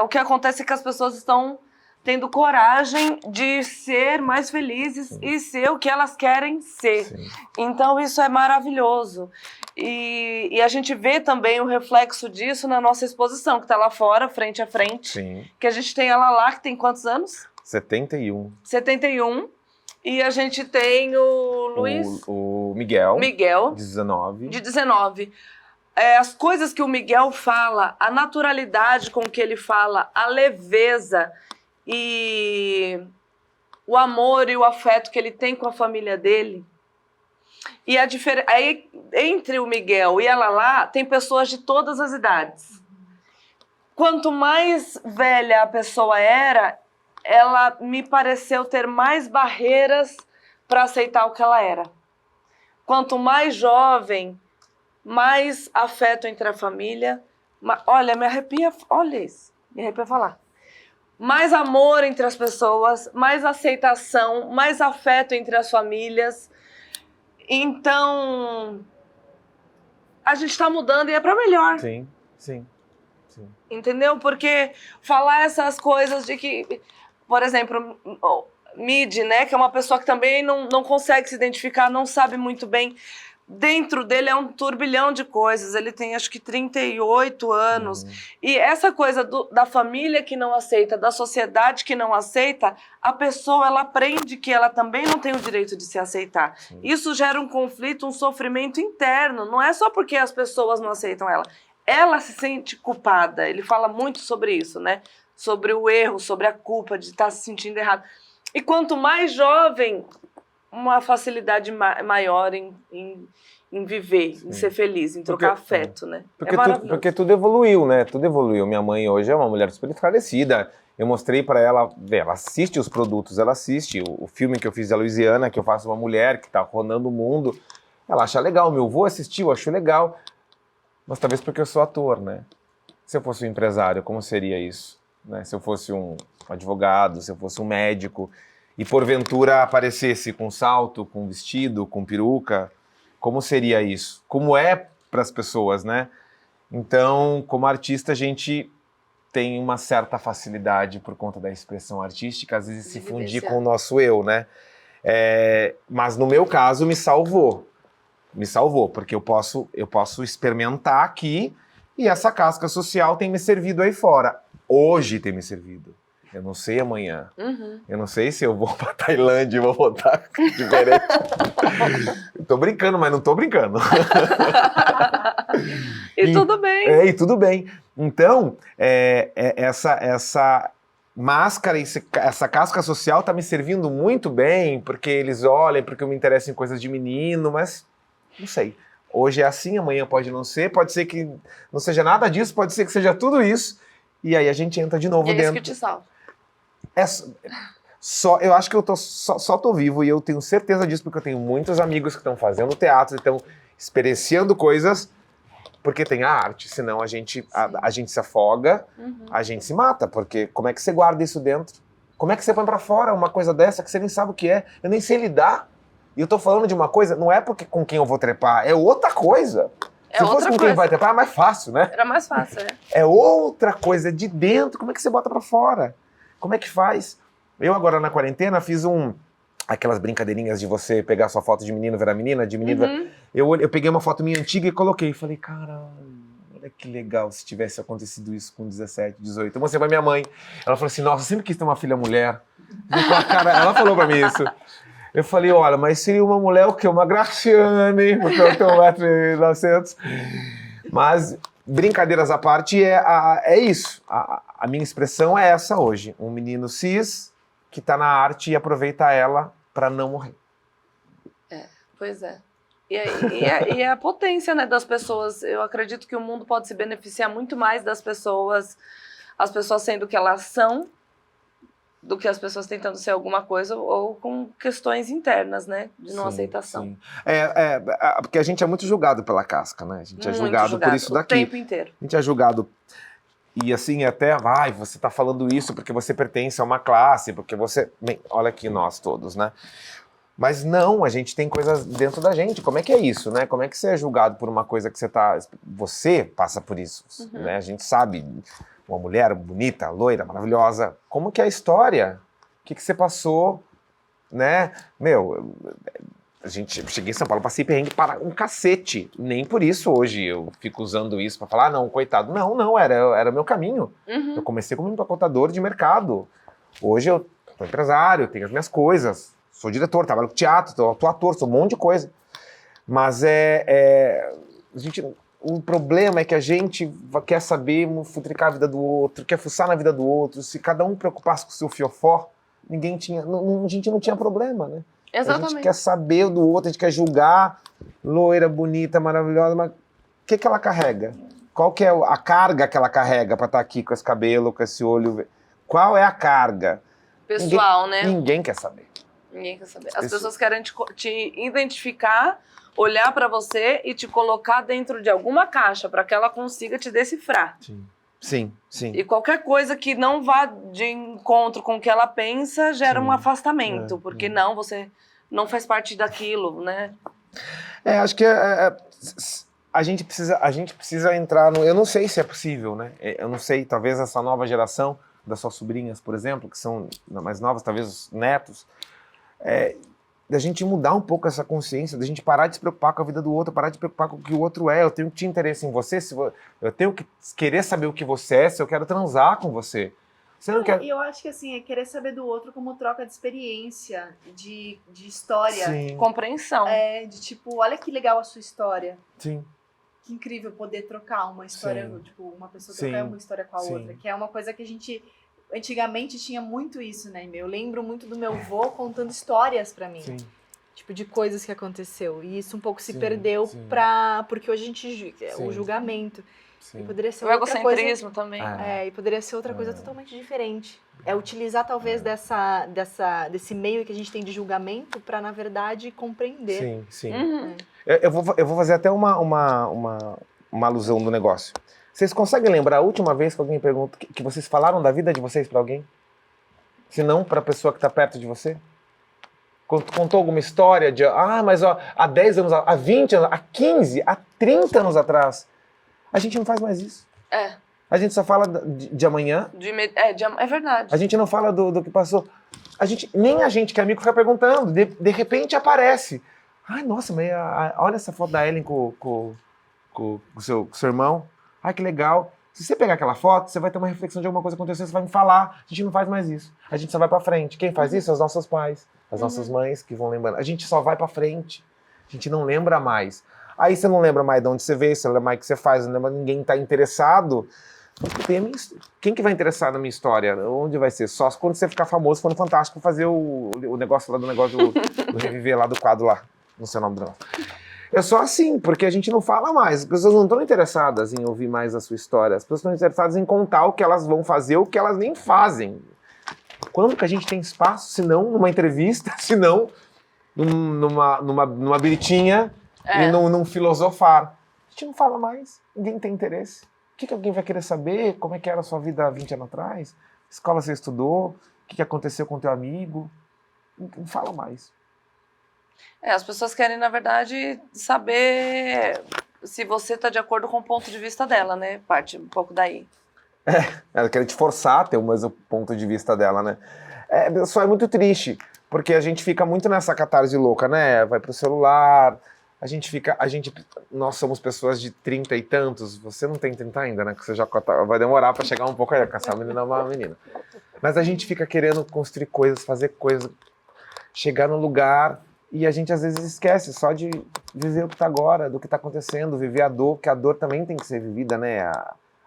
O que acontece é que as pessoas estão tendo coragem de ser mais felizes e ser o que elas querem ser. Sim. Então isso é maravilhoso. E a gente vê também o reflexo disso na nossa exposição, que tá lá fora, frente a frente. Sim. Que a gente tem ela lá, que tem quantos anos? 71. 71. E a gente tem o Luiz... O Miguel. Miguel. De 19. De 19. As coisas que o Miguel fala, a naturalidade com que ele fala, a leveza e o amor e o afeto que ele tem com a família dele. E aí, entre o Miguel e a Lala, tem pessoas de todas as idades. Quanto mais velha a pessoa era, ela me pareceu ter mais barreiras para aceitar o que ela era. Quanto mais jovem, mais afeto entre a família. Olha, me arrepia falar. Mais amor entre as pessoas, mais aceitação, mais afeto entre as famílias. Então, a gente está mudando e é para melhor. Sim, sim. Entendeu? Porque falar essas coisas de que, por exemplo, Mid, né, que é uma pessoa que também não consegue se identificar, não sabe muito bem. Dentro dele é um turbilhão de coisas. Ele tem, acho que, 38 anos. E essa coisa da família que não aceita, da sociedade que não aceita, a pessoa, ela aprende que ela também não tem o direito de se aceitar. Sim. Isso gera um conflito, um sofrimento interno. Não é só porque as pessoas não aceitam ela. Ela se sente culpada. Ele fala muito sobre isso, né? Sobre o erro, sobre a culpa de estar se sentindo errado. E quanto mais jovem, uma facilidade maior em viver, em ser feliz, em trocar afeto, né? Porque tudo evoluiu, né? Tudo evoluiu. Minha mãe hoje é uma mulher super esclarecida. Eu mostrei pra ela, ela assiste os produtos, ela assiste o filme que eu fiz da Louisiana, que eu faço uma mulher que tá rodando o mundo. Ela acha legal, meu avô assistiu, achou legal. Mas talvez porque eu sou ator, né? Se eu fosse um empresário, como seria isso? Né? Se eu fosse um advogado, se eu fosse um médico, e porventura aparecesse com salto, com vestido, com peruca, como seria isso? Como é para as pessoas, né? Então, como artista, a gente tem uma certa facilidade por conta da expressão artística, às vezes se fundir com o nosso eu, né? Mas no meu caso, me salvou, porque eu posso experimentar aqui e essa casca social tem me servido aí fora. Hoje tem me servido. Eu não sei amanhã. Eu não sei se eu vou pra Tailândia e vou voltar diferente. Tô brincando, mas não tô brincando. E tudo bem. E tudo bem. Então, essa máscara e essa casca social tá me servindo muito bem, porque eles olham, porque eu me interesso em coisas de menino, mas não sei. Hoje é assim, amanhã pode não ser, pode ser que não seja nada disso, pode ser que seja tudo isso, e aí a gente entra de novo E é dentro. isso que te salva. Eu acho que eu só tô vivo e eu tenho certeza disso, porque eu tenho muitos amigos que estão fazendo teatro, estão experienciando coisas, porque tem a arte, senão a gente se afoga, a gente se mata, porque como é que você guarda isso dentro? Como é que você põe pra fora uma coisa dessa que você nem sabe o que é? Eu nem sei lidar. E eu tô falando de uma coisa, não é porque com quem eu vou trepar, é outra coisa. Se fosse com quem vai trepar, é mais fácil, né? Era mais fácil, É outra coisa de dentro, como é que você bota pra fora? Como é que faz? Eu agora na quarentena fiz aquelas brincadeirinhas de você pegar sua foto de menino virar menina, de menino eu peguei uma foto minha antiga e coloquei. Falei, caralho, olha que legal se tivesse acontecido isso com 17, 18. Eu mostrei pra minha mãe. Ela falou assim, nossa, eu sempre quis ter uma filha mulher. Com a cara, ela falou pra mim isso. Eu falei, olha, mas seria uma mulher o quê? Uma Graciane, porque eu tenho 1,9 m. Mas, brincadeiras à parte, é isso. A minha expressão é essa hoje. Um menino cis que tá na arte e aproveita ela pra não morrer. Pois é. E a potência, né, das pessoas. Eu acredito que o mundo pode se beneficiar muito mais das pessoas, as pessoas sendo o que elas são, do que as pessoas tentando ser alguma coisa ou com questões internas, né, de não aceitação. Sim. Porque a gente é muito julgado pela casca, né? A gente é Muito julgado por isso daqui. O tempo inteiro. A gente é julgado. E assim, até, você tá falando isso porque você pertence a uma classe, porque você... Bem, olha aqui nós todos, né? Mas não, a gente tem coisas dentro da gente. Como é que é isso, né? Como é que você é julgado por uma coisa que você passa por isso, né? A gente sabe, uma mulher bonita, loira, maravilhosa. Como que é a história? O que você passou, né? Meu, eu cheguei em São Paulo, passei perrengue para um cacete. Nem por isso hoje eu fico usando isso para falar, não, coitado. Não, era meu caminho. Eu comecei como empacotador de mercado. Hoje eu sou empresário, tenho as minhas coisas. Sou diretor, trabalho com teatro, sou ator, sou um monte de coisa. Mas o problema é que a gente quer saber futricar a vida do outro, quer fuçar na vida do outro. Se cada um preocupasse com o seu fiofó, a gente não tinha problema, né? Exatamente. A gente quer saber do outro, a gente quer julgar, loira, bonita, maravilhosa, mas o que ela carrega? Qual que é a carga que ela carrega para estar aqui com esse cabelo, com esse olho? Qual é a carga? Pessoal, né? Ninguém quer saber. Ninguém quer saber. As pessoas querem te identificar, olhar pra você e te colocar dentro de alguma caixa para que ela consiga te decifrar. Sim. E qualquer coisa que não vá de encontro com o que ela pensa gera um afastamento, porque não, você não faz parte daquilo, né? Acho que a gente precisa entrar no... Eu não sei se é possível, né? Eu não sei, talvez essa nova geração das suas sobrinhas, por exemplo, que são mais novas, talvez os netos, da gente mudar um pouco essa consciência, da gente parar de se preocupar com a vida do outro, parar de se preocupar com o que o outro é. Eu tenho que ter interesse em você, eu tenho que querer saber o que você é, se eu quero transar com você. Você não quer... E eu acho que assim, é querer saber do outro como troca de experiência, de história. Sim. Compreensão. De tipo, olha que legal a sua história. Sim. Que incrível poder trocar uma história, tipo, uma pessoa trocar uma história com a outra. Que é uma coisa que a gente... Antigamente tinha muito isso, né? Eu lembro muito do meu avô contando histórias pra mim. Tipo, de coisas que aconteceu. E isso um pouco se perdeu porque hoje a gente... O julgamento. E poderia ser o outra coisa... egocentrismo também. E poderia ser outra coisa totalmente diferente. Utilizar talvez desse meio que a gente tem de julgamento pra, na verdade, compreender. Sim. Eu vou fazer até uma alusão do negócio. Vocês conseguem lembrar a última vez que alguém perguntou que vocês falaram da vida de vocês pra alguém? Se não, pra pessoa que tá perto de você? Contou alguma história de... mas há 10 anos, há 20 anos, há 15, há 30 anos atrás. A gente não faz mais isso. A gente só fala de amanhã. É verdade. A gente não fala do que passou. Nem a gente que é amigo fica perguntando. De repente aparece. Ai, nossa, mas olha essa foto da Ellen com o seu irmão. Ai, que legal. Se você pegar aquela foto, você vai ter uma reflexão de alguma coisa que aconteceu, você vai me falar. A gente não faz mais isso. A gente só vai pra frente. Quem faz isso? Os nossos pais, as nossas mães que vão lembrando. A gente só vai pra frente. A gente não lembra mais. Aí você não lembra mais de onde você veio, você não lembra mais o que você faz, não lembra, ninguém tá interessado. Quem que vai interessar na minha história? Onde vai ser? Só quando você ficar famoso, for no Fantástico fazer o negócio lá do Reviver lá do quadro lá. Não sei o nome do negócio. É só assim, porque a gente não fala mais. As pessoas não estão interessadas em ouvir mais a sua história. As pessoas estão interessadas em contar o que elas vão fazer, o que elas nem fazem. Quando que a gente tem espaço, se não numa entrevista, se não numa biritinha e num filosofar? A gente não fala mais, ninguém tem interesse. O que alguém vai querer saber? Como é que era a sua vida há 20 anos atrás? Que escola você estudou? O que aconteceu com teu amigo? Não fala mais. As pessoas querem, na verdade, saber se você está de acordo com o ponto de vista dela, né? Parte um pouco daí. Ela quer te forçar a ter o mesmo ponto de vista dela, né? Só é muito triste, porque a gente fica muito nessa catarse louca, né? Vai pro celular, nós somos pessoas de 30 e tantos, você não tem 30 ainda, né? Que você já vai demorar pra chegar um pouco aí, porque essa menina é uma menina. Mas a gente fica querendo construir coisas, fazer coisas, chegar no lugar, e a gente às vezes esquece só de viver o que tá agora, do que tá acontecendo, viver a dor, porque a dor também tem que ser vivida, né?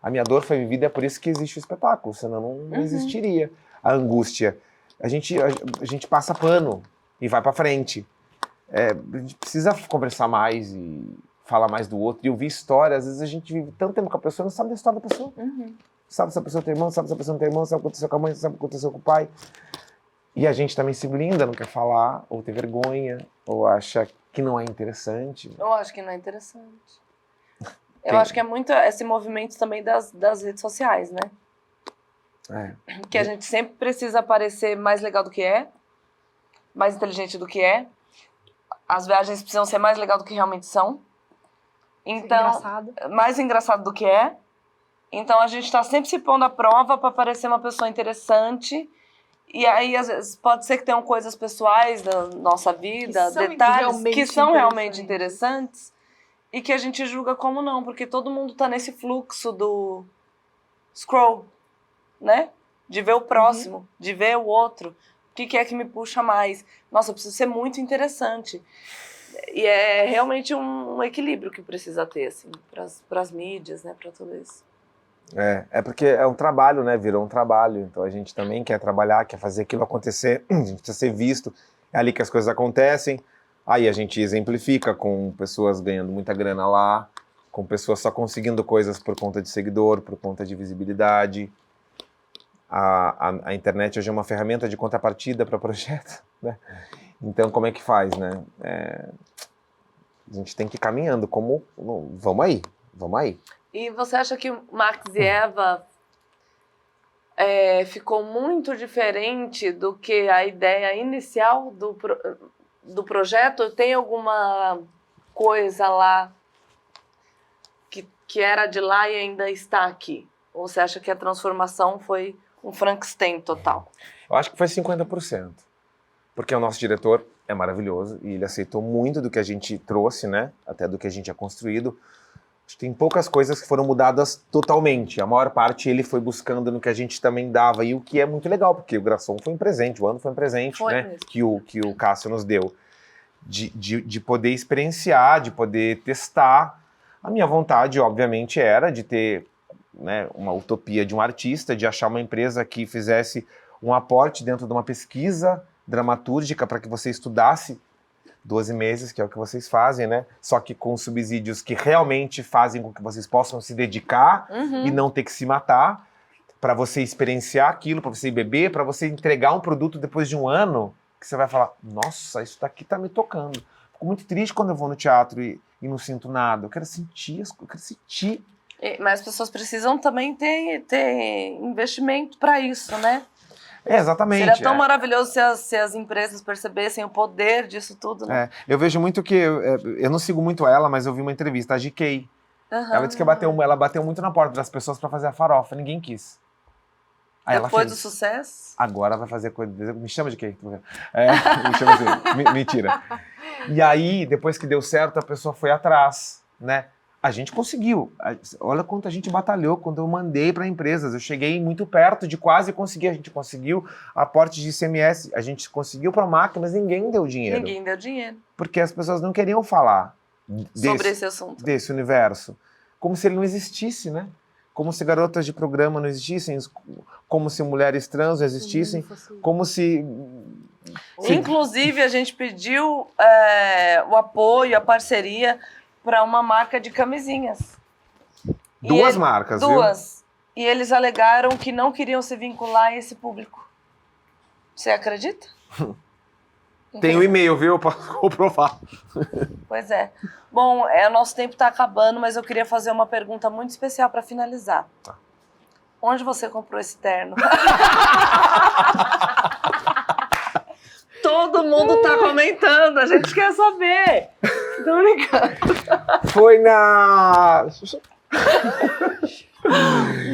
A minha dor foi vivida, é por isso que existe o espetáculo, senão não existiria a angústia. A gente passa pano e vai pra frente. A gente precisa conversar mais e falar mais do outro e ouvir história. Às vezes a gente vive tanto tempo com a pessoa e não sabe da história da pessoa. Sabe se a pessoa tem irmão, sabe se a pessoa não tem irmão, sabe o que aconteceu com a mãe, sabe o que aconteceu com o pai. E a gente também se blinda, não quer falar, ou tem vergonha, ou acha que não é interessante. Eu acho que não é interessante. Eu acho que é muito esse movimento também das redes sociais, né? Que a gente sempre precisa parecer mais legal do que é, mais inteligente do que é. As viagens precisam ser mais legal do que realmente são. Então, mais engraçado do que é. Então a gente está sempre se pondo à prova para parecer uma pessoa interessante. E aí, às vezes, pode ser que tenham coisas pessoais da nossa vida, detalhes que são realmente interessantes e que a gente julga como não, porque todo mundo tá nesse fluxo do scroll, né? De ver o próximo, de ver o outro. O que é que me puxa mais? Nossa, eu preciso ser muito interessante. E é realmente um equilíbrio que precisa ter, assim, pras mídias, né? Para tudo isso. Porque é um trabalho, né? Virou um trabalho. Então a gente também quer trabalhar, quer fazer aquilo acontecer, a gente precisa ser visto. É ali que as coisas acontecem. Aí a gente exemplifica com pessoas ganhando muita grana lá, com pessoas só conseguindo coisas por conta de seguidor, por conta de visibilidade. A internet hoje é uma ferramenta de contrapartida para projeto, né? Então como é que faz, né? A gente tem que ir caminhando, vamos aí. E você acha que Max e Eva ficou muito diferente do que a ideia inicial do projeto? Tem alguma coisa lá que era de lá e ainda está aqui? Ou você acha que a transformação foi um Frankenstein total? Eu acho que foi 50%. Porque o nosso diretor é maravilhoso e ele aceitou muito do que a gente trouxe, né? Até do que a gente tinha construído. Acho que tem poucas coisas que foram mudadas totalmente. A maior parte ele foi buscando no que a gente também dava. E o que é muito legal, porque o Garçom foi um presente, o ano foi um presente, né? Que o Cássio nos deu. De poder experienciar, de poder testar. A minha vontade, obviamente, era de ter, né, uma utopia de um artista, de achar uma empresa que fizesse um aporte dentro de uma pesquisa dramatúrgica para que você estudasse 12 meses, que é o que vocês fazem, né? Só que com subsídios que realmente fazem com que vocês possam se dedicar e não ter que se matar, para você experienciar aquilo, para você beber, para você entregar um produto depois de um ano, que você vai falar, nossa, isso daqui tá me tocando. Fico muito triste quando eu vou no teatro e não sinto nada. Eu quero sentir. Mas as pessoas precisam também ter investimento para isso, né? Exatamente. Seria tão maravilhoso se as empresas percebessem o poder disso tudo, né? Eu vejo muito que... Eu não sigo muito ela, mas eu vi uma entrevista, a GK. Ela disse que ela bateu muito na porta das pessoas para fazer a farofa. Ninguém quis. Aí depois do sucesso? Agora vai fazer coisa... Me chama de quê? Me chama assim. Mentira. E aí, depois que deu certo, a pessoa foi atrás, né? A gente conseguiu. Olha quanto a gente batalhou quando eu mandei para empresas. Eu cheguei muito perto de quase conseguir. A gente conseguiu aporte de ICMS. A gente conseguiu para a MAC, mas ninguém deu dinheiro. Ninguém deu dinheiro. Porque as pessoas não queriam falar sobre esse assunto. Desse universo. Como se ele não existisse, né? como se garotas de programa não existissem, como se mulheres trans não existissem, como se... Inclusive, a gente pediu o apoio, a parceria para uma marca de camisinhas. Duas marcas, viu? Duas. E eles alegaram que não queriam se vincular a esse público. Você acredita? Tem um e-mail, viu? Para comprovar. Pois é. Bom, o nosso tempo está acabando, mas eu queria fazer uma pergunta muito especial para finalizar. Tá. Onde você comprou esse terno? Todo mundo tá comentando, a gente quer saber. Tô brincando. Foi na...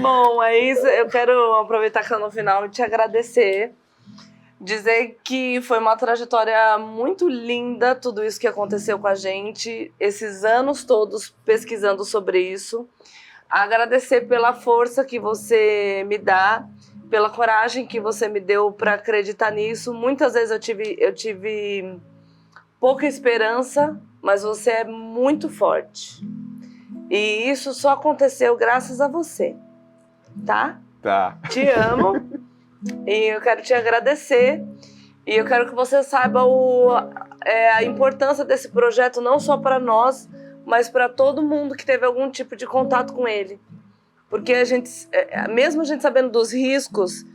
Bom, é isso. Eu quero aproveitar que eu no final e te agradecer. Dizer que foi uma trajetória muito linda tudo isso que aconteceu com a gente, esses anos todos pesquisando sobre isso. Agradecer pela força que você me dá, pela coragem que você me deu para acreditar nisso. Muitas vezes eu tive pouca esperança, mas você é muito forte. E isso só aconteceu graças a você, tá? Tá. Te amo. E eu quero te agradecer e eu quero que você saiba a importância desse projeto não só para nós, mas para todo mundo que teve algum tipo de contato com ele. Porque a gente, mesmo a gente sabendo dos riscos,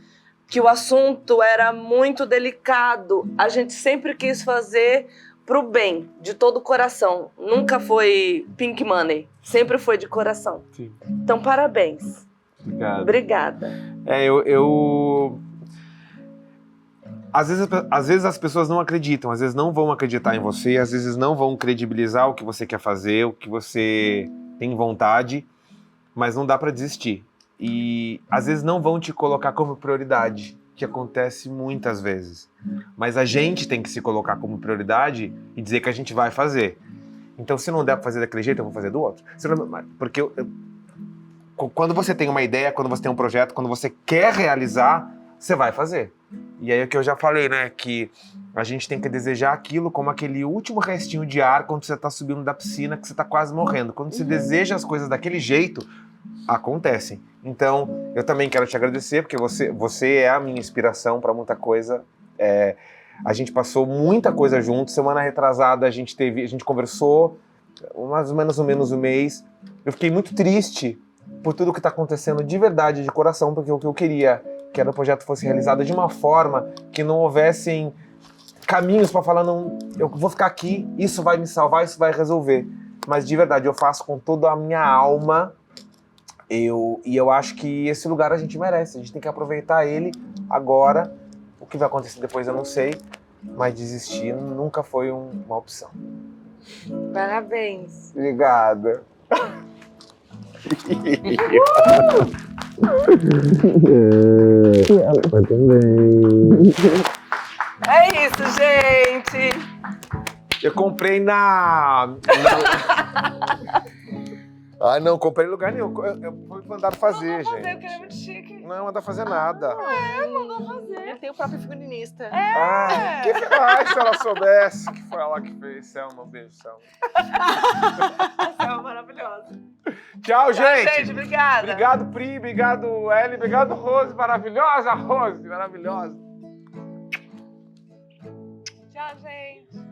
que o assunto era muito delicado, a gente sempre quis fazer pro bem, de todo o coração. Nunca foi pink money, sempre foi de coração. Sim. Então, parabéns. Obrigado. Obrigada. Às vezes as pessoas não acreditam, às vezes não vão acreditar em você, às vezes não vão credibilizar o que você quer fazer, o que você tem vontade, mas não dá pra desistir. E às vezes não vão te colocar como prioridade, que acontece muitas vezes. Mas a gente tem que se colocar como prioridade e dizer que a gente vai fazer. Então, se não der pra fazer daquele jeito, eu vou fazer do outro. Porque quando você tem uma ideia, quando você tem um projeto, quando você quer realizar, você vai fazer. E aí é o que eu já falei, né? Que a gente tem que desejar aquilo como aquele último restinho de ar quando você tá subindo da piscina, que você tá quase morrendo. Quando você deseja as coisas daquele jeito, acontecem. Então, eu também quero te agradecer, porque você é a minha inspiração para muita coisa. A gente passou muita coisa junto. Semana retrasada a gente conversou mais ou menos um mês. Eu fiquei muito triste por tudo que está acontecendo de verdade, de coração, porque o que eu queria que o projeto fosse realizado de uma forma que não houvessem caminhos para falar, não, eu vou ficar aqui, isso vai me salvar, isso vai resolver. Mas de verdade, eu faço com toda a minha alma, e eu acho que esse lugar a gente merece, a gente tem que aproveitar ele agora. O que vai acontecer depois eu não sei, mas desistir nunca foi uma opção. Parabéns. Obrigada. É isso, gente. Eu comprei na... Ah, não, comprei em lugar nenhum. Eu fui mandado fazer, gente. Eu queria muito chique. Não mandar fazer nada. Mandou fazer. Ele tem o próprio figurinista. Se ela soubesse que foi ela que fez. Selma, um beijo, Selma. Selma maravilhosa. Tchau, gente. Gente, obrigada. Obrigado, Pri. Obrigado, Eli. Obrigado, Rose. Maravilhosa, Rose. Maravilhosa. Tchau, gente.